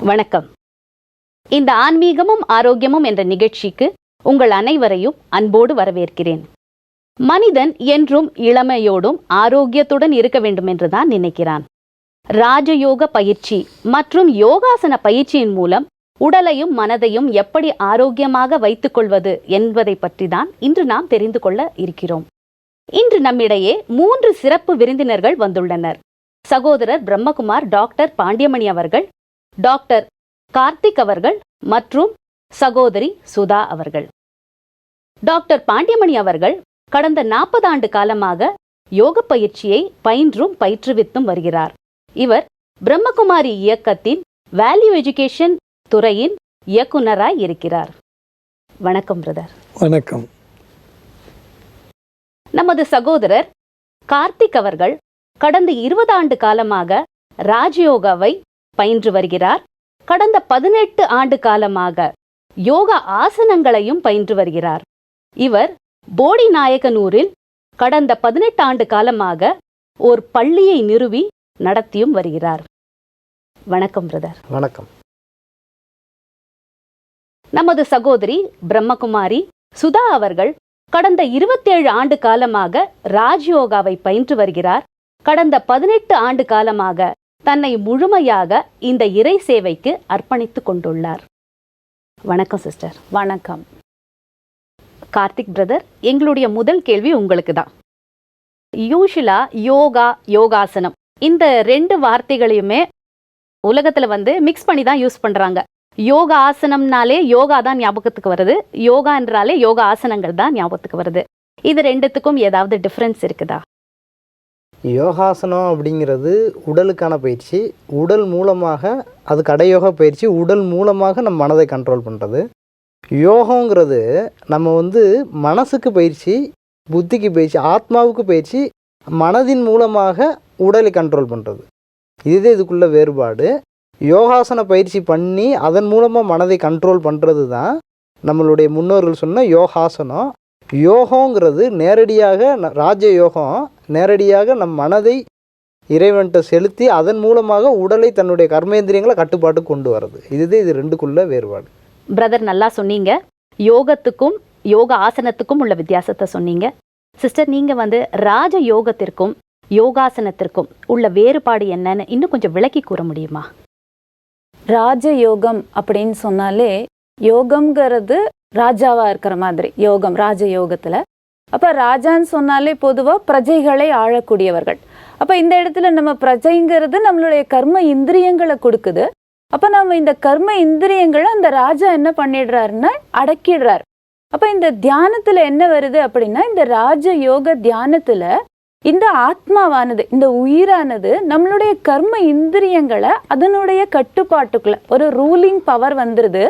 வணக்கம். இந்த ஆன்மீகமும் ஆரோக்கியமும் என்ற நிகழ்ச்சிக்கு உங்கள் அனைவரையும் அன்போடு வரவேற்கிறேன். மனிதன் என்றும் இளமையோடும் ஆரோக்கியத்துடன் இருக்க வேண்டும் என்றுதான் நினைக்கிறான். ராஜயோக பயிற்சி மற்றும் யோகாசன பயிற்சியின் மூலம் உடலையும் மனதையும் எப்படி ஆரோக்கியமாக வைத்துக் கொள்வது என்பதை பற்றி தான் இன்று நாம் தெரிந்து கொள்ள இருக்கிறோம். இன்று நம்மிடையே 3 சிறப்பு விருந்தினர்கள் வந்துள்ளனர். சகோதரர் பிரம்மகுமார் டாக்டர் பாண்டியமணி அவர்கள், டாக்டர் கார்த்திக் அவர்கள் மற்றும் சகோதரி சுதா அவர்கள். டாக்டர் பாண்டியமணி அவர்கள் கடந்த 40 ஆண்டு காலமாக யோக பயிற்சியை பயின்றும் பயிற்றுவித்தும் வருகிறார். இவர் பிரம்மகுமாரி இயக்கத்தின் வேல்யூ எஜுகேஷன் துறையின் இயக்குனராய் இருக்கிறார். வணக்கம் பிரதர். வணக்கம். நமது சகோதரர் கார்த்திக் அவர்கள் கடந்த 20 ஆண்டு காலமாக ராஜயோகாவை பயின்று வருகிறார். கடந்த 18 ஆண்டு காலமாக யோகா ஆசனங்களையும் பயின்று வருகிறார். இவர் போடிநாயக்கனூரில் கடந்த 18 ஆண்டு காலமாக ஒரு பள்ளியை நிறுவி நடத்தியும் வருகிறார். வணக்கம் பிரதர். வணக்கம். நமது சகோதரி பிரம்மகுமாரி சுதா அவர்கள் கடந்த 27 ஆண்டு காலமாக ராஜயோகாவை பயின்று வருகிறார். கடந்த 18 ஆண்டு காலமாக தன்னை முழுமையாக இந்த இறை சேவைக்கு அர்ப்பணித்துக் கொண்டுள்ளார். வணக்கம் சிஸ்டர். வணக்கம். கார்த்திக் பிரதர், எங்களுடைய முதல் கேள்வி உங்களுக்கு தான். யூஷுவலா யோகாசனம் இந்த 2 வார்த்தைகளையுமே உலகத்துல மிக்ஸ் பண்ணி தான் யூஸ் பண்றாங்க. யோகா ஆசனம்னாலே யோகா தான் ஞாபகத்துக்கு வருது, யோகா என்றாலே யோகா ஆசனங்கள் தான் ஞாபகத்துக்கு வருது. இது 2த்துக்கும் ஏதாவது டிஃபரன்ஸ் இருக்குதா? யோகாசனம் அப்படிங்கிறது உடலுக்கான பயிற்சி. உடல் மூலமாக, அது கடையோக பயிற்சி, உடல் மூலமாக நம்ம மனதை கண்ட்ரோல் பண்ணுறது. யோகங்கிறது நம்ம மனசுக்கு பயிற்சி, புத்திக்கு பயிற்சி, ஆத்மாவுக்கு பயிற்சி, மனதின் மூலமாக உடலை கண்ட்ரோல் பண்ணுறது. இதுதே இதுக்குள்ள வேறுபாடு. யோகாசன பயிற்சி பண்ணி அதன் மூலமாக மனதை கண்ட்ரோல் பண்ணுறது தான் நம்மளுடைய முன்னோர்கள் சொன்ன யோகாசனம். யோகங்கிறது நேரடியாக ராஜயோகம், நேரடியாக நம் மனதை இறைவன்கிட்ட செலுத்தி அதன் மூலமாக உடலை தன்னுடைய கர்மேந்திரியங்களை கட்டுப்பாட்டுக்கு கொண்டு வர்றது. இதுதான் இது 2க்குள்ள வேறுபாடு. பிரதர், நல்லா சொன்னீங்க. யோகத்துக்கும் யோக ஆசனத்துக்கும் உள்ள வித்தியாசத்தை சொன்னீங்க. சிஸ்டர், நீங்க ராஜ யோகத்திற்கும் யோகாசனத்திற்கும் உள்ள வேறுபாடு என்னன்னு இன்னும் கொஞ்சம் விளக்கி கூற முடியுமா? ராஜயோகம் அப்படின்னு சொன்னாலே யோகம்ங்கிறது ராஜாவா இருக்கிற மாதிரி யோகம், ராஜ யோகத்துல. அப்ப ராஜான்னு சொன்னாலே பொதுவா பிரஜைகளை ஆளக்கூடியவர்கள். அப்ப இந்த இடத்துல நம்ம பிரஜைங்கிறது நம்மளுடைய கர்ம இந்திரியங்களை கொடுக்குது. அப்ப நம்ம இந்த கர்ம இந்திரியங்களை அந்த ராஜா என்ன பண்ணிடுறாருன்னா அடக்கிடுறாரு. அப்ப இந்த தியானத்துல என்ன வருது அப்படின்னா, இந்த ராஜ யோக தியானத்துல இந்த ஆத்மாவானது, இந்த உயிரானது நம்மளுடைய கர்ம இந்திரியங்களை அதனுடைய கட்டுப்பாட்டுக்குள்ள ஒரு ரூலிங் பவர் வந்துருது.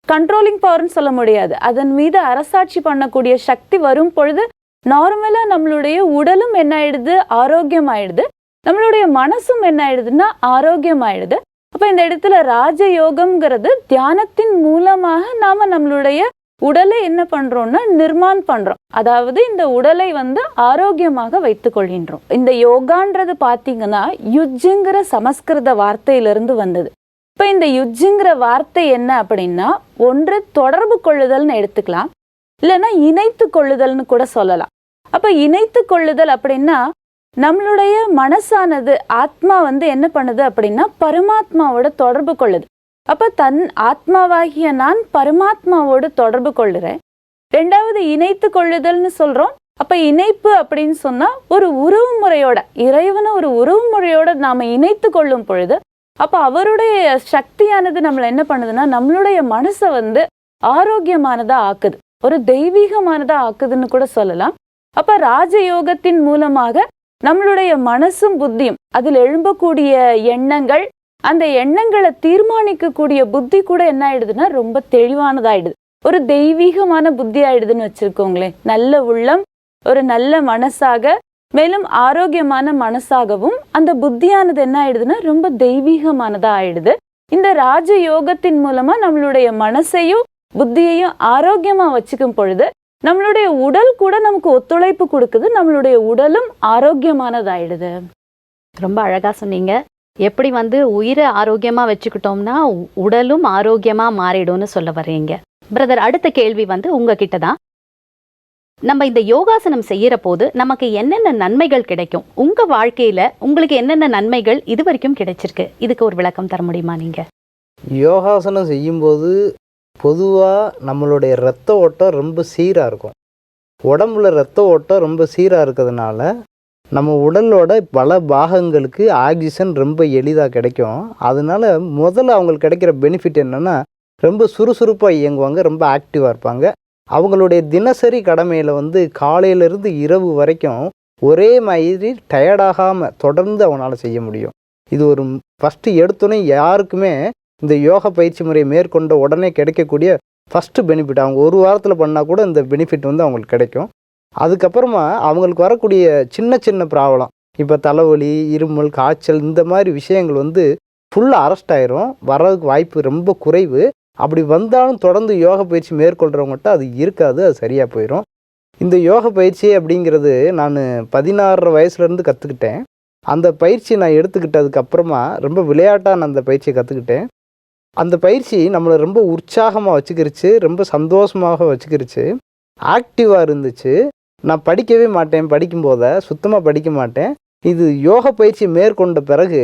கண்ட்ரோலிங் பவர்னு சொல்ல முடியாது, அதன் மீது அரசாட்சி பண்ணக்கூடிய சக்தி வரும் பொழுது நார்மலா நம்மளுடைய உடலும் என்ன ஆயிடுது, ஆரோக்கியம் ஆயிடுது. நம்மளுடைய மனசும் என்ன ஆயிடுதுன்னா ஆரோக்கியம் ஆயிடுது. அப்ப இந்த இடத்துல ராஜயோகம்ங்கிறது தியானத்தின் மூலமாக நாம நம்மளுடைய உடலை என்ன பண்றோம்னா நிர்மாண் பண்றோம். அதாவது இந்த உடலை ஆரோக்கியமாக வைத்துக் கொள்கின்றோம். இந்த யோகான்றது பாத்தீங்கன்னா யுஜ்ஜுங்கிற சமஸ்கிருத வார்த்தையிலிருந்து வந்தது. இப்ப இந்த யுஜ்ஜுங்கிற வார்த்தை என்ன அப்படின்னா, ஒன்று தொடர்பு கொள்ளுதல்னு எடுத்துக்கலாம், இல்லைன்னா இணைத்து கொள்ளுதல்னு கூட சொல்லலாம். அப்ப இணைத்து கொள்ளுதல் அப்படின்னா நம்மளுடைய மனசானது, ஆத்மா என்ன பண்ணுது அப்படின்னா பரமாத்மாவோட தொடர்பு கொள்ளுது. அப்ப தன் ஆத்மாவாகிய நான் பரமாத்மாவோடு தொடர்பு கொள்ளுறேன். 2வது இணைத்து கொள்ளுதல்னு சொல்றோம். அப்ப இணைப்பு அப்படின்னு சொன்னா ஒரு உறவு முறையோட, இறைவனை ஒரு உறவு முறையோட நாம இணைத்து கொள்ளும் பொழுது அப்ப அவருடைய சக்தியானது நம்மள என்ன பண்ணுதுன்னா நம்மளுடைய மனசை ஆரோக்கியமானதா ஆக்குது, ஒரு தெய்வீகமானதா ஆக்குதுன்னு கூட சொல்லலாம். அப்ப ராஜயோகத்தின் மூலமாக நம்மளுடைய மனசும் புத்தியும், அதில் எழும்பக்கூடிய எண்ணங்கள், அந்த எண்ணங்களை தீர்மானிக்கக்கூடிய புத்தி கூட என்ன ஆயிடுதுன்னா ரொம்ப தெளிவானதாயிடுது, ஒரு தெய்வீகமான புத்தி ஆயிடுதுன்னு வச்சிருக்கோங்களேன். நல்ல உள்ளம், ஒரு நல்ல மனசாக, மேலும் ஆரோக்கியமான மனசாகவும் அந்த புத்தியானது என்ன ஆயிடுதுன்னா ரொம்ப தெய்வீகமானதா ஆயிடுது. இந்த ராஜ யோகத்தின் மூலமா நம்மளுடைய மனசையும் புத்தியையும் ஆரோக்கியமா வச்சுக்கும் பொழுது நம்மளுடைய உடல் கூட நமக்கு ஒத்துழைப்பு கொடுக்குது, நம்மளுடைய உடலும் ஆரோக்கியமானதாயிடுது. ரொம்ப அழகா சொன்னீங்க. எப்படி வந்து உயிரை ஆரோக்கியமா வச்சுக்கிட்டோம்னா உடலும் ஆரோக்கியமா மாறிடும்னு சொல்ல வர்றீங்க. பிரதர், அடுத்த கேள்வி வந்து உங்ககிட்ட தான். நம்ம இந்த யோகாசனம் செய்யற போது நமக்கு என்னென்ன நன்மைகள் கிடைக்கும்? உங்க வாழ்க்கையில உங்களுக்கு என்னென்ன நன்மைகள் இது வரைக்கும் கிடைச்சிருக்கு? இதுக்கு ஒரு விளக்கம் தர முடியுமா நீங்க? யோகாசனம் செய்யும்போது பொதுவாக நம்மளுடைய இரத்த ஓட்டம் ரொம்ப சீராக இருக்கும். உடம்புல இரத்த ஓட்டம் ரொம்ப சீராக இருக்கிறதுனால நம்ம உடலோட பல பாகங்களுக்கு ஆக்சிஜன் ரொம்ப எளிதாக கிடைக்கும். அதனால முதல்ல அவங்களுக்கு கிடைக்கிற பெனிஃபிட் என்னென்னா, ரொம்ப சுறுசுறுப்பாக இயங்குவாங்க, ரொம்ப ஆக்டிவாக இருப்பாங்க. அவங்களுடைய தினசரி கடமையில் வந்து காலையிலேருந்து இரவு வரைக்கும் ஒரே மாதிரி டயர்டாகாமல் தொடர்ந்து அவனால் செய்ய முடியும். இது ஒரு ஃபஸ்ட்டு எடுத்தோன்னே யாருக்குமே இந்த யோகா பயிற்சி முறையை மேற்கொண்ட உடனே கிடைக்கக்கூடிய ஃபஸ்ட்டு பெனிஃபிட். அவங்க ஒரு வாரத்தில் பண்ணால் கூட இந்த பெனிஃபிட் வந்து அவங்களுக்கு கிடைக்கும். அதுக்கப்புறமா அவங்களுக்கு வரக்கூடிய சின்ன சின்ன ப்ராப்ளம், இப்போ தலைவலி, இருமல், காய்ச்சல், இந்த மாதிரி விஷயங்கள் வந்து ஃபுல்லாக அரெஸ்ட் ஆயிரும். வர்றதுக்கு வாய்ப்பு ரொம்ப குறைவு. அப்படி வந்தாலும் தொடர்ந்து யோகா பயிற்சி மேற்கொள்கிறவங்ககிட்ட அது இருக்காது, அது சரியாக போயிடும். இந்த யோகா பயிற்சி அப்படிங்கிறது நான் 16 வயசுலேருந்து கற்றுக்கிட்டேன். அந்த பயிற்சி நான் எடுத்துக்கிட்டதுக்கப்புறமா ரொம்ப விளையாட்டாக நான் அந்த பயிற்சியை கற்றுக்கிட்டேன். அந்த பயிற்சி நம்மளை ரொம்ப உற்சாகமாக வச்சுக்கிருச்சு, ரொம்ப சந்தோஷமாக வச்சுக்கிருச்சு, ஆக்டிவாக இருந்துச்சு. நான் படிக்கவே மாட்டேன், படிக்கும்போத சுத்தமாக படிக்க மாட்டேன். இது யோகா பயிற்சி மேற்கொண்ட பிறகு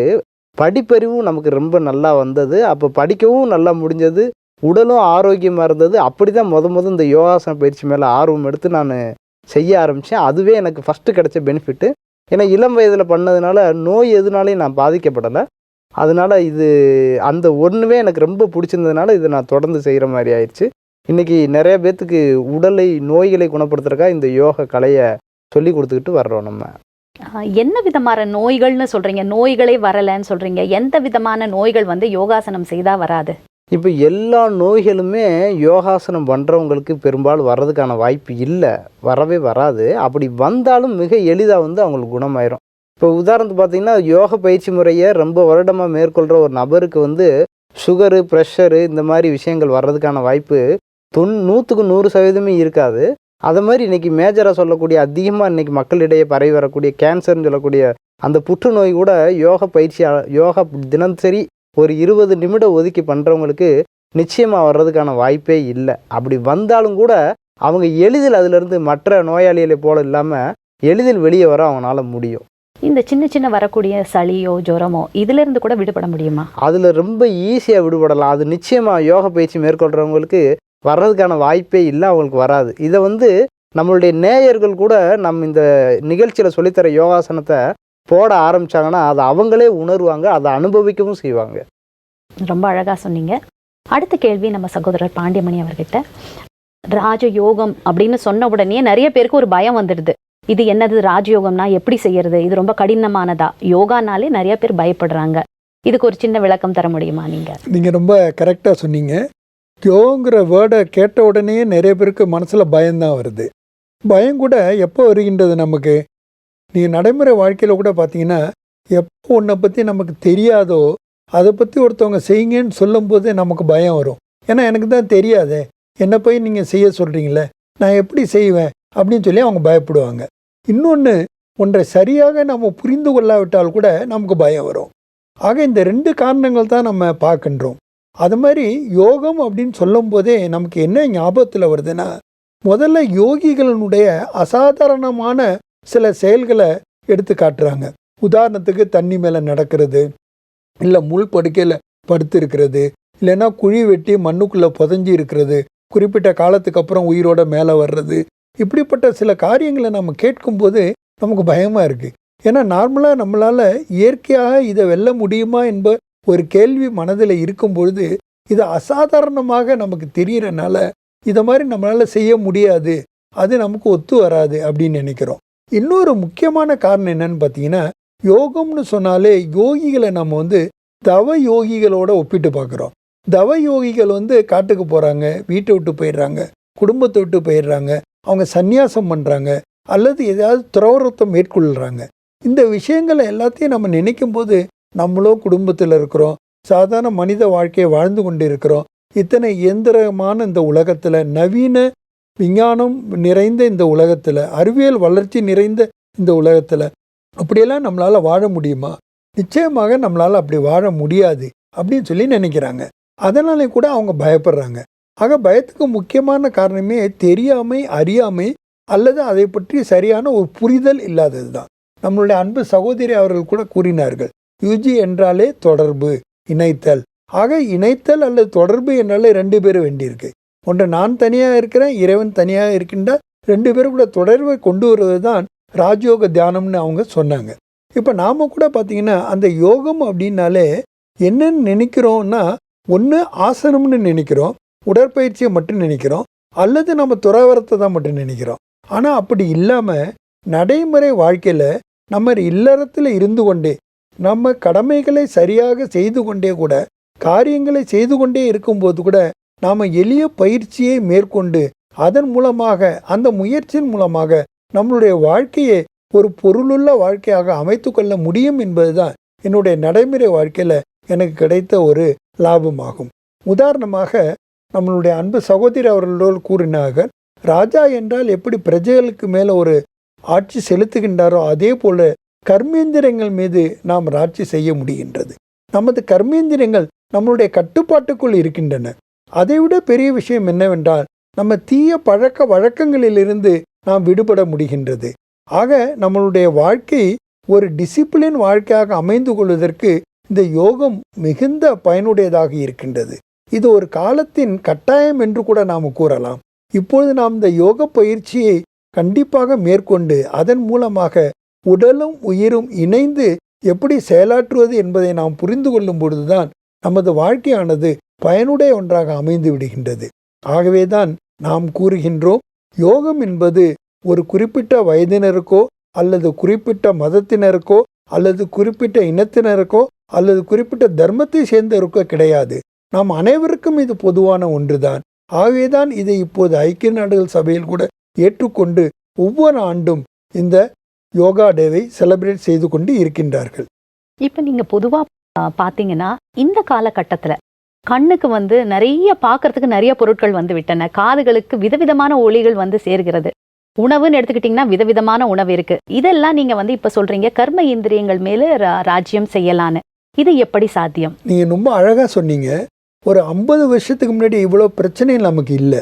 படிப்பறிவும் நமக்கு ரொம்ப நல்லா வந்தது. அப்போ படிக்கவும் நல்லா முடிஞ்சது, உடலும் ஆரோக்கியமாக இருந்தது. அப்படி தான் இந்த யோகாசன பயிற்சி மேலே ஆர்வம் எடுத்து நான் செய்ய ஆரம்பித்தேன். அதுவே எனக்கு ஃபஸ்ட்டு கிடைச்ச பெனிஃபிட்டு. ஏன்னா இளம் வயதில் பண்ணதுனால நோய் எதுனாலையும் நான் பாதிக்கப்படலை. அதனால் இது அந்த ஒன்றுவே எனக்கு ரொம்ப பிடிச்சிருந்ததுனால இதை நான் தொடர்ந்து செய்கிற மாதிரி ஆயிடுச்சு. இன்றைக்கி நிறைய பேர்த்துக்கு நோய்களை குணப்படுத்துறதுக்காக இந்த யோக கலையை சொல்லி கொடுத்துக்கிட்டு வர்றோம். நம்ம என்ன விதமான நோய்கள்னு சொல்கிறீங்க? நோய்களே வரலைன்னு சொல்கிறீங்க. எந்த விதமான நோய்கள் வந்து யோகாசனம் செய்தால் வராது? இப்போ எல்லா நோய்களுமே யோகாசனம் பண்ணுறவங்களுக்கு பெரும்பாலும் வர்றதுக்கான வாய்ப்பு இல்லை, வரவே வராது. அப்படி வந்தாலும் மிக எளிதாக வந்து அவங்களுக்கு குணமாயிரும். இப்போ உதாரணத்துக்கு பார்த்திங்கன்னா, யோக பயிற்சி முறையை ரொம்ப வருடமாக மேற்கொள்கிற ஒரு நபருக்கு வந்து சுகரு, ப்ரெஷரு, இந்த மாதிரி விஷயங்கள் வர்றதுக்கான வாய்ப்பு 100க்கு 100% இருக்காது. அதை மாதிரி இன்றைக்கி மேஜராக சொல்லக்கூடிய அதிகமாக இன்றைக்கி மக்களிடையே பரவி வரக்கூடிய கேன்சர்னு சொல்லக்கூடிய அந்த புற்றுநோய் கூட யோகா தினசரி ஒரு 20 நிமிடம் ஒதுக்கி பண்ணுறவங்களுக்கு நிச்சயமாக வர்றதுக்கான வாய்ப்பே இல்லை. அப்படி வந்தாலும் கூட அவங்க எளிதில் அதிலிருந்து மற்ற நோயாளிகளை போல இல்லாமல் எளிதில் வெளியே வர அவங்களால முடியும். இந்த சின்ன சின்ன வரக்கூடிய சளியோ ஜுரமோ இதிலிருந்து கூட விடுபட முடியுமா? அதில் ரொம்ப ஈஸியாக விடுபடலாம். அது நிச்சயமாக யோகா பயிற்சி மேற்கொள்கிறவங்களுக்கு வர்றதுக்கான வாய்ப்பே இல்லை, அவங்களுக்கு வராது. இதை வந்து நம்மளுடைய நேயர்கள் கூட நம்ம இந்த நிகழ்ச்சியில் சொல்லித்தர யோகாசனத்தை போட ஆரம்பித்தாங்கன்னா அதை அவங்களே உணர்வாங்க, அதை அனுபவிக்கவும் செய்வாங்க. ரொம்ப அழகாக சொன்னீங்க. அடுத்த கேள்வி நம்ம சகோதரர் பாண்டியமணி அவர்கிட்ட. ராஜயோகம் அப்படின்னு சொன்ன உடனே நிறைய பேருக்கு ஒரு பயம் வந்துடுது. இது என்னது ராஜயோகம்னா எப்படி செய்யறது? இது ரொம்ப கடினமானதா? யோகானாலே நிறைய பேர் பயப்படுறாங்க. இதுக்கு ஒரு சின்ன விளக்கம் தர முடியுமா நீங்க? நீங்கள் ரொம்ப கரெக்டாக சொன்னீங்க. யோங்கிற வேர்டை கேட்ட உடனே நிறைய பேருக்கு மனசில் பயம்தான் வருது. பயம் கூட எப்போ வருகின்றது நமக்கு? நீங்கள் நடைமுறை வாழ்க்கையில் கூட பார்த்தீங்கன்னா, எப்போ ஒன்றை பற்றி நமக்கு தெரியாதோ அதை பற்றி ஒருத்தவங்க செய்யுங்கன்னு சொல்லும்போது நமக்கு பயம் வரும். ஏன்னா எனக்கு தான் தெரியாதே, என்னை போய் நீங்கள் செய்ய சொல்கிறீங்களே, நான் எப்படி செய்வேன் அப்படின்னு சொல்லி அவங்க பயப்படுவாங்க. இன்னொன்று, ஒன்றை சரியாக நம்ம புரிந்து கொள்ளாவிட்டால் கூட நமக்கு பயம் வரும். ஆக இந்த 2 காரணங்கள் தான் நம்ம பார்க்கின்றோம். அது மாதிரி யோகம் அப்படின்னு சொல்லும் போதே நமக்கு என்ன ஞாபகத்தில் வருதுன்னா, முதல்ல யோகிகளினுடைய அசாதாரணமான சில செயல்களை எடுத்து காட்டுறாங்க. உதாரணத்துக்கு தண்ணி மேலே நடக்கிறது, இல்லை முள் படுக்கையில் படுத்து இருக்கிறது, இல்லைன்னா குழி வெட்டி மண்ணுக்குள்ளே புதஞ்சி இருக்கிறது, குறிப்பிட்ட காலத்துக்கு அப்புறம் உயிரோட மேலே வர்றது. இப்படிப்பட்ட சில காரியங்களை நம்ம கேட்கும்போது நமக்கு பயமாக இருக்குது. ஏன்னா நார்மலாக நம்மளால் இயற்கையாக இதை வெல்ல முடியுமா என்ப ஒரு கேள்வி மனதில் இருக்கும்பொழுது இது அசாதாரணமாக நமக்கு தெரிகிறனால இதை மாதிரி நம்மளால் செய்ய முடியாது, அது நமக்கு ஒத்து வராது அப்படின்னு நினைக்கிறோம். இன்னொரு முக்கியமான காரணம் என்னன்னு பார்த்தீங்கன்னா, யோகம்னு சொன்னாலே யோகிகளை நம்ம தவ யோகிகளோட ஒப்பிட்டு பார்க்குறோம். தவ யோகிகள் காட்டுக்கு போகிறாங்க, வீட்டை விட்டு போயிடுறாங்க, குடும்பத்தை விட்டு போயிடுறாங்க, அவங்க சந்நியாசம் பண்ணுறாங்க, அல்லது ஏதாவது துறவரத்தை மேற்கொள்கிறாங்க. இந்த விஷயங்களை எல்லாத்தையும் நம்ம நினைக்கும் போது நம்மளும் குடும்பத்தில் இருக்கிறோம், சாதாரண மனித வாழ்க்கையை வாழ்ந்து கொண்டு இருக்கிறோம். இத்தனை இயந்திரமான இந்த உலகத்தில், நவீன விஞ்ஞானம் நிறைந்த இந்த உலகத்தில், அறிவியல் வளர்ச்சி நிறைந்த இந்த உலகத்தில் அப்படியெல்லாம் நம்மளால் வாழ முடியுமா? நிச்சயமாக நம்மளால் அப்படி வாழ முடியாது அப்படின்னு சொல்லி நினைக்கிறாங்க. அதனாலே கூட அவங்க பயப்படுறாங்க. ஆக பயத்துக்கு முக்கியமான காரணமே தெரியாமை, அறியாமை அல்லது அதை பற்றி சரியான ஒரு புரிதல் இல்லாதது தான். நம்மளுடைய அன்பு சகோதரி அவர்கள் கூட கூறினார்கள், யூஜி என்றாலே தொடர்பு, இணைத்தல். ஆக இணைத்தல் அல்லது தொடர்பு என்றாலே 2 பேர் வேண்டியிருக்கு. ஒன்று நான் தனியாக இருக்கிறேன், இறைவன் தனியாக இருக்கின்ற 2 பேரும் கூட தொடர்பை கொண்டு வருவது தான் ராஜயோக தியானம்னு அவங்க சொன்னாங்க. இப்போ நாம் கூட பார்த்திங்கன்னா அந்த யோகம் அப்படின்னாலே என்னன்னு நினைக்கிறோம்னா, ஒன்று ஆசனம்னு நினைக்கிறோம், உடற்பயிற்சியை மட்டும் நினைக்கிறோம், அல்லது நம்ம துறவரத்தை தான் மட்டும் நினைக்கிறோம். ஆனால் அப்படி இல்லாமல் நடைமுறை வாழ்க்கையில் நம்ம இல்லறத்தில் இருந்து கொண்டே நம்ம கடமைகளை சரியாக செய்து கொண்டே கூட காரியங்களை செய்து கொண்டே இருக்கும்போது கூட நாம் எளிய பயிற்சியை மேற்கொண்டு அதன் மூலமாக அந்த முயற்சியின் மூலமாக நம்மளுடைய வாழ்க்கையை ஒரு பொருளுள்ள வாழ்க்கையாக அமைத்து கொள்ள முடியும் என்பதுதான் என்னுடைய நடைமுறை வாழ்க்கையில் எனக்கு கிடைத்த ஒரு லாபமாகும். உதாரணமாக நம்மளுடைய அன்பு சகோதரி அவர்களோடு கூறினார்கள், ராஜா என்றால் எப்படி பிரஜைகளுக்கு மேலே ஒரு ஆட்சி செலுத்துகின்றாரோ அதே போல கர்மேந்திரங்கள் மீது நாம் ஆட்சி செய்ய முடிகின்றது. நமது கர்மேந்திரங்கள் நம்மளுடைய கட்டுப்பாட்டுக்குள் இருக்கின்றன. அதைவிட பெரிய விஷயம் என்னவென்றால் நம்ம தீய பழக்க வழக்கங்களிலிருந்து நாம் விடுபட முடிகின்றது. ஆக நம்மளுடைய வாழ்க்கை ஒரு டிசிப்ளின் வாழ்க்கையாக அமைந்து கொள்வதற்கு இந்த யோகம் மிகுந்த பயனுடையதாக இருக்கின்றது. இது ஒரு காலத்தின் கட்டாயம் என்று கூட நாம் கூறலாம். இப்பொழுது நாம் இந்த யோக பயிற்சியை கண்டிப்பாக மேற்கொண்டு அதன் மூலமாக உடலும் உயிரும் இணைந்து எப்படி செயலாற்றுவது என்பதை நாம் புரிந்து கொள்ளும் பொழுதுதான் நமது வாழ்க்கையானது பயனுடைய ஒன்றாக அமைந்து விடுகின்றது. ஆகவேதான் நாம் கூறுகின்றோம், யோகம் என்பது ஒரு குறிப்பிட்ட வயதினருக்கோ அல்லது குறிப்பிட்ட மதத்தினருக்கோ அல்லது குறிப்பிட்ட இனத்தினருக்கோ அல்லது குறிப்பிட்ட தர்மத்தை சேர்ந்தவருக்கோ கிடையாது. நாம் அனைவருக்கும் இது பொதுவான ஒன்றுதான். ஆகவேதான் இதை இப்போது ஐக்கிய நாடுகள் சபையில் கூட ஏற்றுக்கொண்டு ஒவ்வொரு ஆண்டும் இந்த யோகா டேவை செலிப்ரேட் செய்து கொண்டு இருக்கின்றார்கள். இப்போ நீங்க பொதுவா பாத்தீங்கன்னா இந்த காலகட்டத்துல கண்ணுக்கு நிறைய பார்க்கறதுக்கு நிறைய பொருட்கள் விட்டன, காதுகளுக்கு விதவிதமான ஒளிகள் சேர்கிறது, உணவுன்னு எடுத்துக்கிட்டிங்கன்னா விதவிதமான உணவு இருக்கு. இதெல்லாம் நீங்க இப்ப சொல்றீங்க கர்ம இந்திரியங்கள் மேல ராஜ்யம் செய்யலான்னு. இது எப்படி சாத்தியம்? நீங்க ரொம்ப அழகா சொன்னீங்க. ஒரு 50 வருஷத்துக்கு முன்னாடி இவ்வளோ பிரச்சனை நமக்கு இல்லை.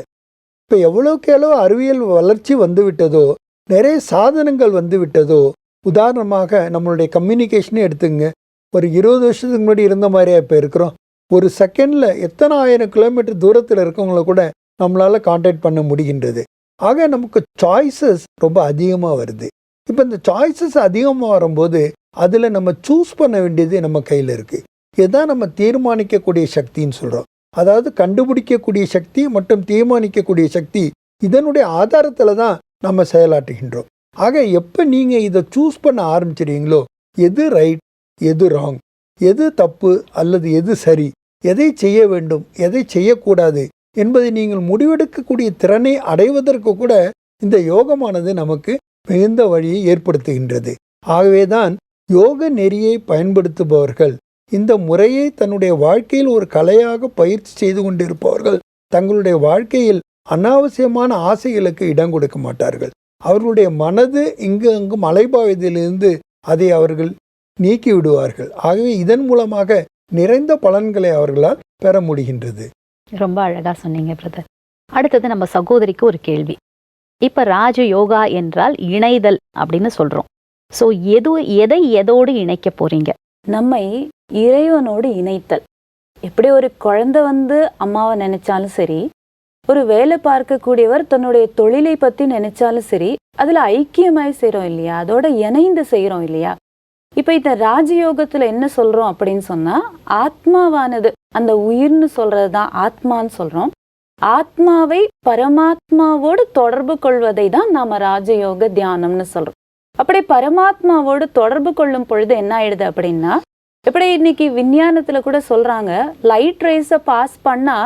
இப்போ எவ்வளோக்கு எவ்வளோ அறிவியல் வளர்ச்சி விட்டதோ, நிறைய சாதனங்கள் விட்டதோ. உதாரணமாக நம்மளுடைய கம்யூனிகேஷனே எடுத்துங்க. ஒரு 20 வருஷத்துக்கு முன்னாடி இருந்த மாதிரியா இப்போ இருக்கிறோம்? ஒரு செகண்டில் எத்தனை 1000 கிலோமீட்டர் தூரத்தில் இருக்கவங்கள கூட நம்மளால் கான்டாக்ட் பண்ண முடிகின்றது. ஆக நமக்கு சாய்ஸஸ் ரொம்ப அதிகமாக வருது. இப்போ இந்த சாய்ஸஸ் அதிகமாக வரும்போது அதில் நம்ம சூஸ் பண்ண வேண்டியது நம்ம கையில் இருக்குது. இதுதான் நம்ம தீர்மானிக்கக்கூடிய சக்தின்னு சொல்கிறோம். அதாவது கண்டுபிடிக்கக்கூடிய சக்தி மற்றும் தீர்மானிக்கக்கூடிய சக்தி, இதனுடைய ஆதாரத்தில் தான் நம்ம செயலாற்றுகின்றோம். ஆக எப்போ நீங்கள் இதை சூஸ் பண்ண ஆரம்பிச்சிடுவீங்களோ, எது ரைட், எது ராங், எது தப்பு அல்லது எது சரி, எதை செய்ய வேண்டும், எதை செய்யக்கூடாது என்பதை நீங்கள் முடிவெடுக்கக்கூடிய திறனை அடைவதற்கு கூட இந்த யோகமானது நமக்கு மிகுந்த வழியை ஏற்படுத்துகின்றது. ஆகவேதான் யோக நெறியை பயன்படுத்துபவர்கள், இந்த முறையை தன்னுடைய வாழ்க்கையில் ஒரு கலையாக பயிற்சி செய்து கொண்டிருப்பவர்கள் தங்களுடைய வாழ்க்கையில் அனாவசியமான ஆசைகளுக்கு இடம் கொடுக்க மாட்டார்கள். அவர்களுடைய மனது இங்கு அங்கும் அலைபாய்வதிலிருந்து அதை அவர்கள் நீக்கி விடுவார்கள். ஆகவே இதன் மூலமாக நிறைந்த பலன்களை அவர்களால் பெற முடிகின்றது. ரொம்ப அழகா சொன்னீங்க பிரதர். அடுத்தது நம்ம சகோதரிக்கு ஒரு கேள்வி. இப்ப ராஜ யோகா என்றால் இணைதல் அப்படின்னு சொல்றோம். ஸோ எதை எதோடு இணைக்க போறீங்க? நம்மை இறைவனோடு இணைத்தல். எப்படி ஒரு குழந்தை அம்மாவை நினைச்சாலும் சரி, ஒரு வேலை பார்க்கக்கூடியவர் தன்னுடைய தொழிலை பத்தி நினைச்சாலும் சரி, அதுல ஐக்கியமாய் செய்றோம் இல்லையா, அதோட இணைந்து செய்றோம் இல்லையா. இப்ப இந்த ராஜயோகத்துல என்ன சொல்றோம் அப்படின்னு சொன்னா, ஆத்மாவானது, அந்த உயிர்னு சொல்றதுதான் ஆத்மான்னு சொல்றோம். ஆத்மாவை பரமாத்மாவோடு தொடர்பு கொள்வதை தான் நாம ராஜயோக தியானம்னு சொல்றோம். அப்படி பரமாத்மாவோடு தொடர்பு கொள்ளும் பொழுது என்ன ஆயிடுது அப்படின்னா, எப்படி இன்னைக்கு விஞ்ஞானத்துல கூட சொல்றாங்க, லைட் ரேஸை பாஸ் பண்ணா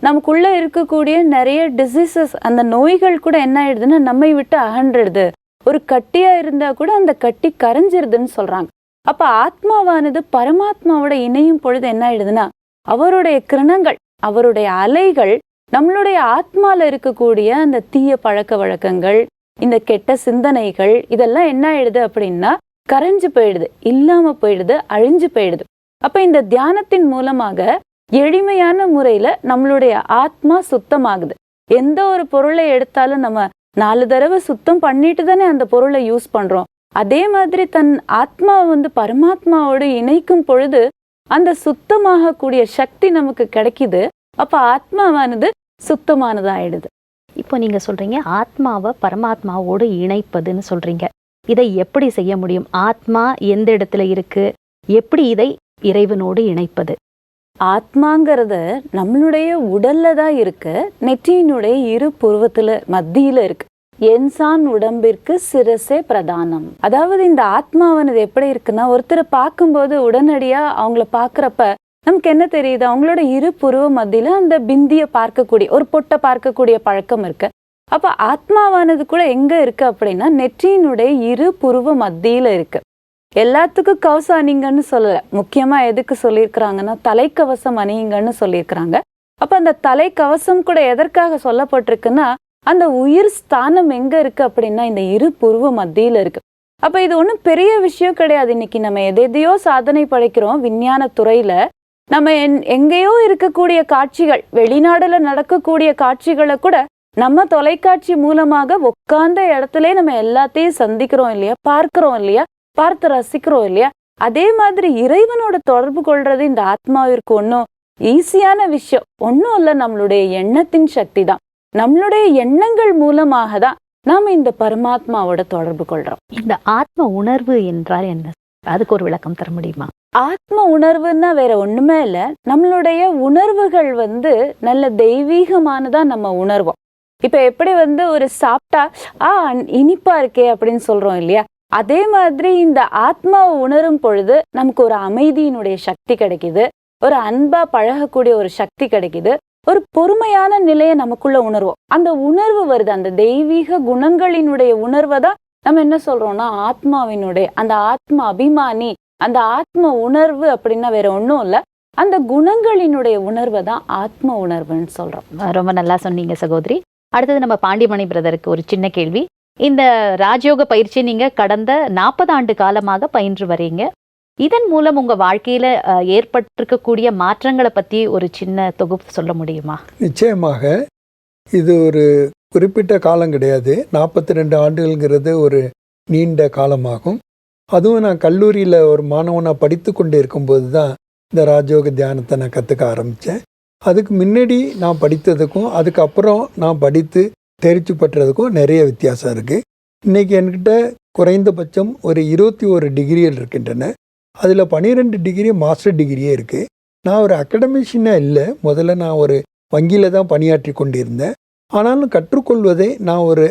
நமக்குள்ள இருக்கக்கூடிய நிறைய டிசீசஸ், அந்த நோய்கள் கூட என்ன ஆயிடுதுன்னா நம்மை விட்டு அகன்றுடுது. ஒரு கட்டியா இருந்தா கூட அந்த கட்டி கரைஞ்சிருதுன்னு சொல்றாங்க. அப்ப ஆத்மாவானது பரமாத்மாவோட இணையும் பொழுது என்ன ஆயிடுதுன்னா, அவருடைய கிரணங்கள், அவருடைய அலைகள் நம்மளுடைய ஆத்மால இருக்கக்கூடிய அந்த தீய பழக்க வழக்கங்கள், இந்த கெட்ட சிந்தனைகள், இதெல்லாம் என்ன ஆயிடுது அப்படின்னா கரைஞ்சு போயிடுது, இல்லாம போயிடுது, அழிஞ்சு போயிடுது. அப்ப இந்த தியானத்தின் மூலமாக எளிமையான முறையில நம்மளுடைய ஆத்மா சுத்தமாகுது. எந்த ஒரு பொருளை எடுத்தாலும் நம்ம 4 தடவை சுத்தம் பண்ணிட்டு தானே அந்த பொருளை யூஸ் பண்றோம். அதே மாதிரி தன் ஆத்மாவை பரமாத்மாவோடு இணைக்கும் பொழுது அந்த சுத்தமாக கூடிய சக்தி நமக்கு கிடைக்குது. அப்ப ஆத்மாவானது சுத்தமானதாயிடுது. இப்போ நீங்க சொல்றீங்க ஆத்மாவை பரமாத்மாவோடு இணைப்பதுன்னு சொல்றீங்க. இதை எப்படி செய்ய முடியும்? ஆத்மா எந்த இடத்துல இருக்கு? எப்படி இதை இறைவனோடு இணைப்பது? ஆத்மாங்கிறத நம்மளுடைய உடல்ல தான் இருக்கு. நெற்றியினுடைய 2 புருவத்துல மத்தியில இருக்கு. என்சான் உடம்பிற்கு சிரசே பிரதானம். அதாவது இந்த ஆத்மாவானது எப்படி இருக்குன்னா, ஒருத்தரை பார்க்கும்போது உடனடியா அவங்கள பார்க்குறப்ப நமக்கு என்ன தெரியுது? அவங்களோட 2 புருவ மத்தியில அந்த பிந்திய பார்க்கக்கூடிய, ஒரு பொட்டை பார்க்கக்கூடிய பழக்கம் இருக்கு. அப்ப ஆத்மாவானது கூட எங்க இருக்கு அப்படின்னா நெற்றியினுடைய 2 புருவ மத்தியில இருக்கு. எல்லாத்துக்கும் கவசம் அணிங்கன்னு சொல்லல. முக்கியமா எதுக்கு சொல்லியிருக்கிறாங்கன்னா தலைக்கவசம் அணியுங்கன்னு சொல்லியிருக்கிறாங்க. அப்ப அந்த தலைக்கவசம் கூட எதற்காக சொல்லப்பட்டிருக்குன்னா, அந்த உயிர் ஸ்தானம் எங்க இருக்கு அப்படின்னா இந்த 2 புருவ மத்தியில இருக்கு. அப்ப இது ஒன்றும் பெரிய விஷயம் கிடையாது. இன்னைக்கு நம்ம எதையோ சாதனை படைக்கிறோம் விஞ்ஞான துறையில. நம்ம எங்கேயோ இருக்கக்கூடிய காட்சிகள், வெளிநாடுல நடக்கக்கூடிய காட்சிகளை கூட நம்ம தொலைக்காட்சி மூலமாக உட்கார்ந்த இடத்துல நம்ம எல்லாத்தையும் சந்திக்கிறோம் இல்லையா, பார்க்கிறோம் இல்லையா, பார்த்து ரசிக்கிறோம் இல்லையா. அதே மாதிரி இறைவனோட தொடர்பு கொள்றது இந்த ஆத்மாவிற்கு ஒன்றும் ஈஸியான விஷயம் ஒன்றும் இல்லை. நம்மளுடைய எண்ணத்தின் சக்தி தான். நம்மளுடைய எண்ணங்கள் மூலமாக தான் நாம இந்த பரமாத்மாவோட தொடர்பு கொள்றோம். இந்த ஆத்ம உணர்வு என்றால் என்ன? அதுக்கு ஒரு விளக்கம் தர முடியுமா? ஆத்ம உணர்வுன்னா வேற ஒண்ணுமே இல்லை. நம்மளுடைய உணர்வுகள் நல்ல தெய்வீகமானதா நம்ம உணர்வோம். இப்ப எப்படி ஒரு சாப்பிட்டா இனிப்பா இருக்கே அப்படின்னு சொல்றோம் இல்லையா, அதே மாதிரி இந்த ஆத்மாவை உணரும் பொழுது நமக்கு ஒரு அமைதியினுடைய சக்தி கிடைக்குது, ஒரு அன்பா பழகக்கூடிய ஒரு சக்தி கிடைக்குது, ஒரு பொறுமையான நிலையை நமக்குள்ள உணர்வோம். அந்த உணர்வு வருது, அந்த தெய்வீக குணங்களினுடைய உணர்வை தான் நம்ம என்ன சொல்றோம்னா ஆத்மாவினுடைய அந்த ஆத்ம அபிமானி, அந்த ஆத்ம உணர்வு அப்படின்னா வேற ஒன்றும் இல்லை, அந்த குணங்களினுடைய உணர்வை தான் ஆத்ம உணர்வுன்னு சொல்றோம். ரொம்ப நல்லா சொன்னீங்க சகோதரி. அடுத்தது நம்ம பாண்டிமணி பிரதருக்கு ஒரு சின்ன கேள்வி. இந்த ராஜயோக பயிற்சி நீங்க கடந்த 40 ஆண்டு காலமாக பயின்று வரீங்க. இதன் மூலம் உங்க வாழ்க்கையில ஏற்பட்டிருக்கக்கூடிய மாற்றங்களை பத்தி ஒரு சின்ன தொகுப்பு சொல்ல முடியுமா? நிச்சயமாக. இது ஒரு குறிப்பிட்ட காலம் கிடையாது. 42 ஆண்டுகள்ங்கிறது ஒரு நீண்ட காலமாகும். அதுவும் நான் கல்லூரியில் ஒரு மாணவனாக படித்து கொண்டு இருக்கும்போது தான் இந்த ராஜயோக தியானத்தை நான் கற்றுக்க ஆரம்பித்தேன். அதுக்கு முன்னாடி நான் படித்ததுக்கும் அதுக்கப்புறம் நான் படித்து தேர்ச்சி பெற்றதுக்கும் நிறைய வித்தியாசம் இருக்குது. இன்றைக்கி என்கிட்ட குறைந்தபட்சம் ஒரு 21 டிகிரிகள் இருக்கின்றன. அதில் 12 டிகிரி மாஸ்டர் டிகிரியே இருக்குது. நான் ஒரு அகடமிஷியனாக இல்லை. முதல்ல நான் ஒரு வங்கியில் தான் பணியாற்றி கொண்டிருந்தேன். ஆனாலும் கற்றுக்கொள்வதை நான் ஒரு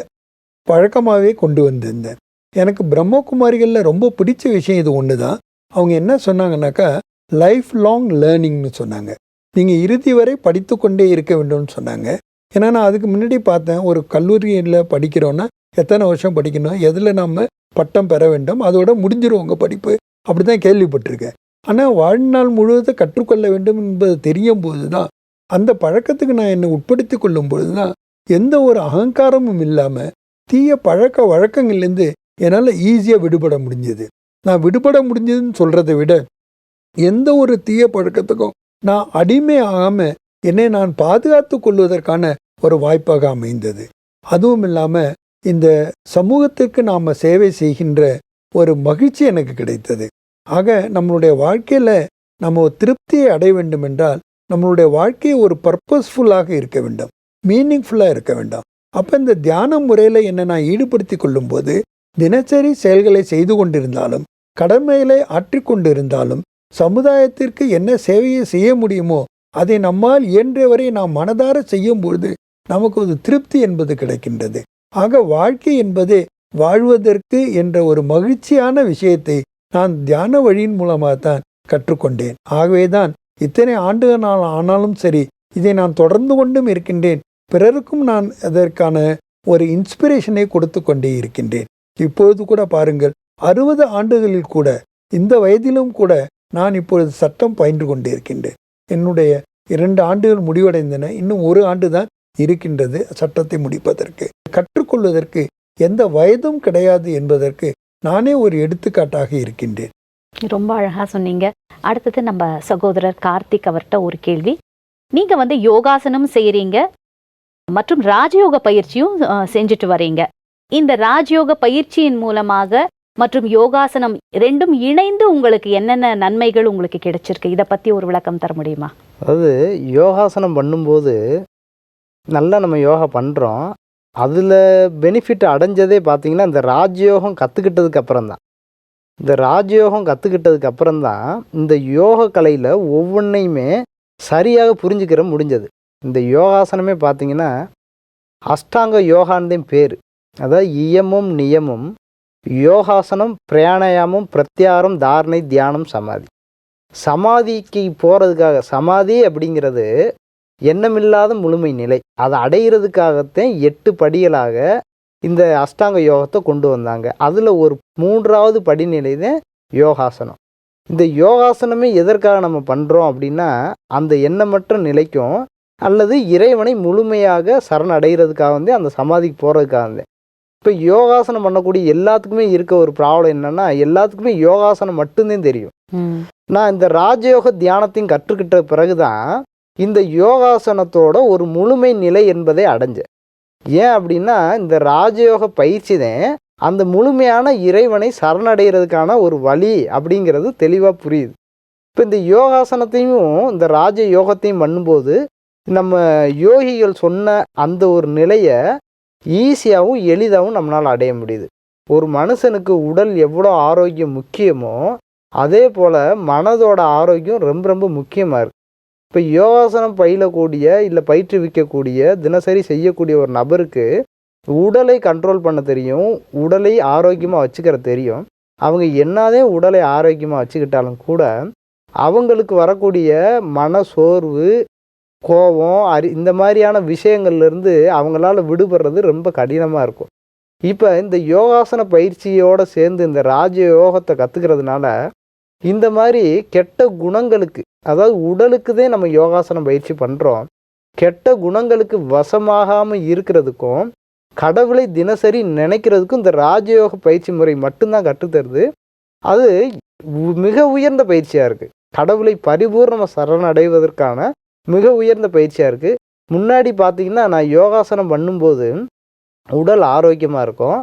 பழக்கமாகவே கொண்டு வந்திருந்தேன். எனக்கு பிரம்மகுமாரிகளில் ரொம்ப பிடிச்ச விஷயம் இது ஒன்று தான். அவங்க என்ன சொன்னாங்கன்னாக்கா லைஃப் லாங் லேர்னிங்னு சொன்னாங்க. நீங்கள் இறுதி வரை படித்து கொண்டே இருக்க வேண்டும்னு சொன்னாங்க. ஏன்னா நான் அதுக்கு முன்னாடி பார்த்தேன், ஒரு கல்லூரியில் படிக்கிறோன்னா எத்தனை வருஷம் படிக்கணும், எதில் நம்ம பட்டம் பெற வேண்டும், அதோட முடிஞ்சிடும் உங்கள் படிப்பு, அப்படி தான் கேள்விப்பட்டிருக்கேன். ஆனால் வாழ்நாள் முழுவதும் கற்றுக்கொள்ள வேண்டும் என்பது தெரியும் போது தான், அந்த பழக்கத்துக்கு நான் என்னை உட்படுத்தி கொள்ளும் பொழுது தான் எந்த ஒரு அகங்காரமும் இல்லாமல் தீய பழக்க வழக்கங்கள்லேருந்து என்னால் ஈஸியாக விடுபட முடிஞ்சது. நான் விடுபட முடிஞ்சதுன்னு சொல்கிறத விட எந்த ஒரு தீய பழக்கத்துக்கும் நான் அடிமை ஆகாமல் என்னை நான் பாதுகாத்து கொள்வதற்கான ஒரு வாய்ப்பாக அமைந்தது. அதுவும் இல்லாமல் இந்த சமூகத்திற்கு நாம் சேவை செய்கின்ற ஒரு மகிழ்ச்சி எனக்கு கிடைத்தது. ஆக நம்மளுடைய வாழ்க்கையில் நம்ம திருப்தியை அடைய வேண்டும் என்றால் நம்மளுடைய வாழ்க்கையை ஒரு பர்பஸ்ஃபுல்லாக இருக்க வேண்டும், மீனிங்ஃபுல்லாக இருக்க வேண்டும். அப்போ இந்த தியான முறையில் என்னை நான் ஈடுபடுத்தி கொள்ளும்போது தினசரி செயல்களை செய்து கொண்டிருந்தாலும் கடமைகளை ஆற்றிக்கொண்டிருந்தாலும் சமுதாயத்திற்கு என்ன சேவையை செய்ய முடியுமோ அதை நம்மால் இயன்றவரை நாம் மனதார செய்யும் பொழுது நமக்கு ஒரு திருப்தி என்பது கிடைக்கின்றது. ஆக வாழ்க்கை என்பதே வாழ்வதற்கு என்ற ஒரு மகிழ்ச்சியான விஷயத்தை நான் தியான வழியின் மூலமாகத்தான் கற்றுக்கொண்டேன். ஆகவேதான் இத்தனை ஆண்டுகள் ஆனாலும் சரி இதை நான் தொடர்ந்து கொண்டும் இருக்கின்றேன். பிறருக்கும் நான் அதற்கான ஒரு இன்ஸ்பிரேஷனை கொடுத்து கொண்டே இருக்கின்றேன். இப்பொழுது கூட பாருங்கள், 60 ஆண்டுகளில் கூட இந்த வயதிலும் கூட நான் இப்பொழுது சட்டம் பயின்று கொண்டு இருக்கின்றேன். என்னுடைய 2 ஆண்டுகள் முடிவடைந்தன. இன்னும் 1 ஆண்டு தான் இருக்கின்றது சட்டத்தை முடிப்பதற்கு. கற்றுக்கொள்வதற்கு எந்த வயதும் கிடையாது என்பதற்கு நானே ஒரு எடுத்துக்காட்டாக இருக்கின்றேன். ரொம்ப அழகா சொன்னீங்க. அடுத்தது நம்ம சகோதரர் கார்த்திக் அவர்கிட்ட ஒரு கேள்வி. நீங்க யோகாசனம் செய்யறீங்க மற்றும் ராஜயோக பயிற்சியும் செஞ்சுட்டு வரீங்க. இந்த ராஜயோக பயிற்சியின் மூலமாக மற்றும் யோகாசனம் ரெண்டும் இணைந்து உங்களுக்கு என்னென்ன நன்மைகள் உங்களுக்கு கிடைச்சிருக்கு, இதை பத்தி ஒரு விளக்கம் தர முடியுமா? அதாவது யோகாசனம் பண்ணும்போது நல்லா நம்ம யோகா பண்ணுறோம். அதில் பெனிஃபிட் அடைஞ்சதே பார்த்திங்கன்னா இந்த ராஜயோகம் கற்றுக்கிட்டதுக்கு அப்புறம் தான். இந்த ராஜயோகம் கற்றுக்கிட்டதுக்கு அப்புறம் தான் இந்த யோக கலையில் ஒவ்வொன்றையுமே சரியாக புரிஞ்சுக்கிற முடிஞ்சது. இந்த யோகாசனமே பார்த்திங்கன்னா அஷ்டாங்க யோகான்னு பேர். அதாவது இயமும் நியமும் யோகாசனம் பிராணாயாமம் பிரத்யாரம் தாரணை தியானம் சமாதி. சமாதிக்கு போகிறதுக்காக, சமாதி அப்படிங்கிறது எண்ணமில்லாத முழுமை நிலை, அதை அடைகிறதுக்காகத்தான் 8 படிகளாக இந்த அஷ்டாங்க யோகத்தை கொண்டு வந்தாங்க. அதில் ஒரு 3வது படிநிலை தான் யோகாசனம். இந்த யோகாசனமே எதற்காக நம்ம பண்ணுறோம் அப்படின்னா அந்த எண்ணமற்ற நிலைக்கும் அல்லது இறைவனை முழுமையாக சரணடைகிறதுக்காக அந்த சமாதிக்கு போகிறதுக்காக. இப்போ யோகாசனம் பண்ணக்கூடிய எல்லாத்துக்குமே இருக்க ஒரு ப்ராப்ளம் என்னென்னா, எல்லாத்துக்குமே யோகாசனம் மட்டும்தான் தெரியும். நான் இந்த ராஜயோக தியானத்தையும் கற்றுக்கிட்ட பிறகு தான் இந்த யோகாசனத்தோட ஒரு முழுமை நிலை என்பதை அடைஞ்சேன். ஏன் அப்படின்னா இந்த ராஜயோக பயிற்சி தான் அந்த முழுமையான இறைவனை சரணடைகிறதுக்கான ஒரு வழி அப்படிங்கிறது தெளிவாக புரியுது. இப்போ இந்த யோகாசனத்தையும் இந்த ராஜ யோகத்தையும் பண்ணும்போது நம்ம யோகிகள் சொன்ன அந்த ஒரு நிலையை ஈஸியாகவும் எளிதாகவும் நம்மளால் அடைய முடியுது. ஒரு மனுஷனுக்கு உடல் எவ்வளோ ஆரோக்கியம் முக்கியமோ அதே போல் மனதோட ஆரோக்கியம் ரொம்ப ரொம்ப முக்கியமாக இருக்குது. இப்போ யோகாசனம் பயிலக்கூடிய இல்லை பயிற்றுவிக்கக்கூடிய தினசரி செய்யக்கூடிய ஒரு நபருக்கு உடலை கண்ட்ரோல் பண்ண தெரியும், உடலை ஆரோக்கியமாக வச்சுக்கிற தெரியும். அவங்க என்னதே உடலை ஆரோக்கியமாக வச்சுக்கிட்டாலும் கூட அவங்களுக்கு வரக்கூடிய மன சோர்வு, கோபம், இந்த மாதிரியான விஷயங்கள்லேருந்து அவங்களால விடுபடுறது ரொம்ப கடினமாக இருக்கும். இப்போ இந்த யோகாசன பயிற்சியோடு சேர்ந்து இந்த ராஜ யோகத்தை கற்றுக்கிறதுனால இந்த மாதிரி கெட்ட குணங்களுக்கு, அதாவது உடலுக்குதே நம்ம யோகாசனம் பயிற்சி பண்ணுறோம், கெட்ட குணங்களுக்கு வசமாகாமல் இருக்கிறதுக்கும் கடவுளை தினசரி நினைக்கிறதுக்கும் இந்த ராஜயோக பயிற்சி முறை மட்டும்தான் கற்றுத்தருது. அது மிக உயர்ந்த பயிற்சியாக இருக்குது. கடவுளை பரிபூர்ணமாக சரணடைவதற்கான மிக உயர்ந்த பயிற்சியாக இருக்குது. முன்னாடி பார்த்திங்கன்னா நான் யோகாசனம் பண்ணும்போது உடல் ஆரோக்கியமாக இருக்கும்,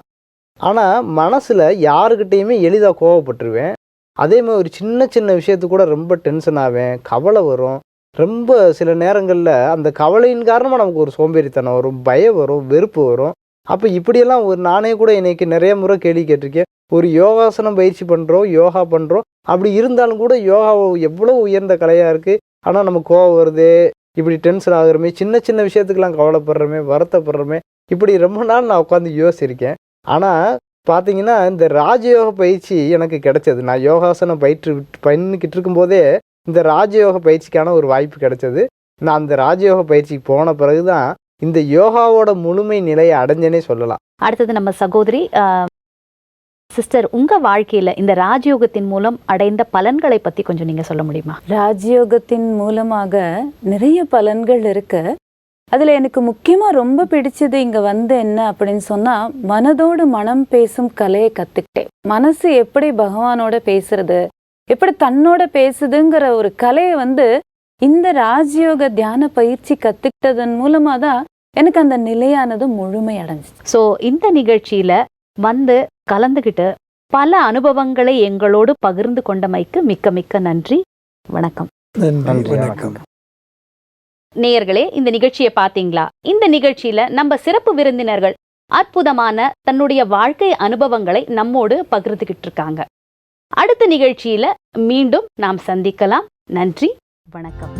ஆனால் மனசில் யாருக்கிட்டேயுமே எளிதாக கோவப்பட்டுருவேன். அதே மாதிரி ஒரு சின்ன சின்ன விஷயத்துக்கு கூட ரொம்ப டென்ஷன் ஆவேன், கவலை வரும். ரொம்ப சில நேரங்களில் அந்த கவலையின் காரணமாக நமக்கு ஒரு சோம்பேறித்தனம் வரும், பயம் வரும், வெறுப்பு வரும். அப்போ இப்படியெல்லாம் நானே கூட இன்னைக்கு நிறைய முறை கேள்வி கேட்டிருக்கேன். ஒரு யோகாசனம் பயிற்சி பண்ணுறோம், யோகா பண்ணுறோம், அப்படி இருந்தாலும் கூட யோகா எவ்வளோ உயர்ந்த கலையாக இருக்குது, ஆனால் நமக்கு கோவம் வருது, இப்படி டென்ஷன் ஆகுறமே, சின்ன சின்ன விஷயத்துக்கெல்லாம் கவலைப்படுறோமே, வருத்தப்படுறோமே, இப்படி ரொம்ப நாள் நான் உட்காந்து யோசிச்சிருக்கேன். ஆனால் பார்த்தீங்கன்னா இந்த ராஜயோக பயிற்சி எனக்கு கிடைச்சது. நான் யோகாசனம் பண்ணிக்கிட்டு இருக்கும்போதே இந்த ராஜயோக பயிற்சிக்கான ஒரு வாய்ப்பு கிடைச்சது. நான் அந்த ராஜயோக பயிற்சிக்கு போன பிறகு தான் இந்த யோகாவோட முழுமை நிலையை அடைஞ்சனே சொல்லலாம். அடுத்தது நம்ம சகோதரி சிஸ்டர், உங்க வாழ்க்கையில இந்த ராஜயோகத்தின் மூலம் அடைந்த பலன்களை பத்தி கொஞ்சம் நீங்க சொல்ல முடியுமா? ராஜயோகத்தின் மூலமாக நிறைய பலன்கள் இருக்கு. அதுல எனக்கு முக்கியமா ரொம்ப பிடிச்சது இங்க என்ன அப்படின்னு சொன்னா, மனதோடு மனம் பேசும் கலையை கத்துக்கிட்டேன். மனசு எப்படி பகவானோட பேசுறது, எப்படி தன்னோட பேசுதுங்கிற ஒரு கலையை இந்த ராஜயோக தியான பயிற்சி கத்துக்கிட்டதன் மூலமா தான் எனக்கு அந்த நிலையானது முழுமை அடைஞ்சிச்சு. ஸோ இந்த நிகழ்ச்சியில கலந்துகிட்டு பல அனுபவங்களை எங்களோடு பகிர்ந்து கொண்டமைக்கு மிக்க மிக்க நன்றி. வணக்கம். நன்றி, வணக்கம். நேயர்களே, இந்த நிகழ்ச்சியை பார்த்தீங்களா? இந்த நிகழ்ச்சியில நம்ம சிறப்பு விருந்தினர்கள் அற்புதமான தன்னுடைய வாழ்க்கை அனுபவங்களை நம்மோடு பகிர்ந்துகிட்டு இருக்காங்க. அடுத்த நிகழ்ச்சியில மீண்டும் நாம் சந்திக்கலாம். நன்றி, வணக்கம்.